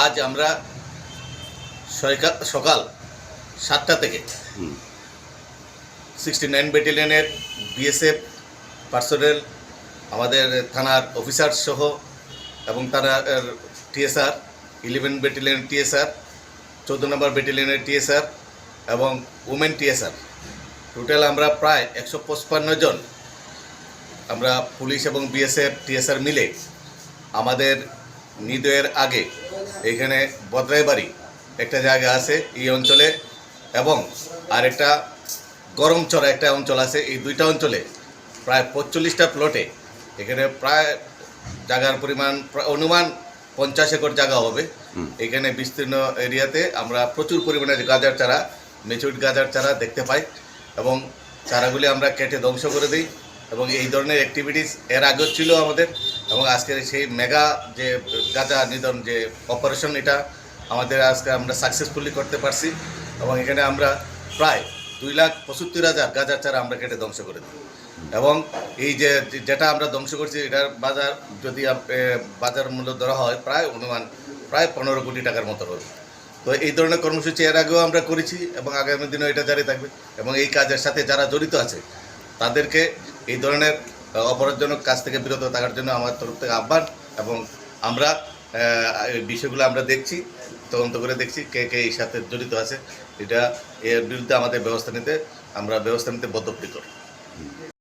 আজ আমরা সকাল 7টা থেকে 69 ব্যাটালিয়নের বিএসএফ পার্সোনেল, আমাদের থানার অফিসার সহ এবং থানার টিএসআর, 11 ব্যাটালিয়ন টিএসআর, 14 নম্বর ব্যাটালিয়নের টিএসআর এবং উমেন টিএসআর, টোটাল আমরা প্রায় 155 জন আমরা পুলিশ এবং বিএসএফ টিএসআর মিলে আমাদের নিদয়ের আগে এখানে বদরাইবাড়ি একটা জায়গা আছে এই অঞ্চলে, এবং আরেকটা গরমচড়া একটা অঞ্চল আছে। এই দুইটা অঞ্চলে প্রায় 45টা প্লটে এখানে প্রায় জায়গার পরিমাণ অনুমান 50 একর জায়গা হবে। এখানে বিস্তীর্ণ এরিয়াতে আমরা প্রচুর পরিমাণে গাঁজার চারা, মেচুরিড গাঁজার চারা দেখতে পাই এবং চারাগুলি আমরা কেটে ধ্বংস করে দিই। এবং এই ধরনের অ্যাক্টিভিটিস এর আগেও ছিল আমাদের, এবং আজকের সেই মেগা যে গাঁজা নিধন যে অপারেশন, এটা আমাদের আজকে আমরা সাকসেসফুলি করতে পারছি। এবং এখানে আমরা প্রায় 2,75,000 গাঁজার চারা আমরা কেটে ধ্বংস করে দিই। এবং এই যেটা আমরা ধ্বংস করছি এটার বাজার যদি বাজার মূল্য ধরা হয় প্রায় অনুমান প্রায় 15 কোটি টাকার মতো হবে। তো এই ধরনের কর্মসূচি এর আগেও আমরা করেছি এবং আগামী দিনেও এটা জারি থাকবে। এবং এই কাজের সাথে যারা জড়িত আছে তাদেরকে এই ধরনের অপরাধজনক কাজ থেকে বিরত থাকার জন্য আমার তরফ থেকে আহ্বান। এবং আমরা এই বিষয়গুলো আমরা দেখছি, তদন্ত করে দেখছি কে কে এই সাথে জড়িত আছে। এর বিরুদ্ধে আমাদের ব্যবস্থা নিতে বদ্ধপরিকর।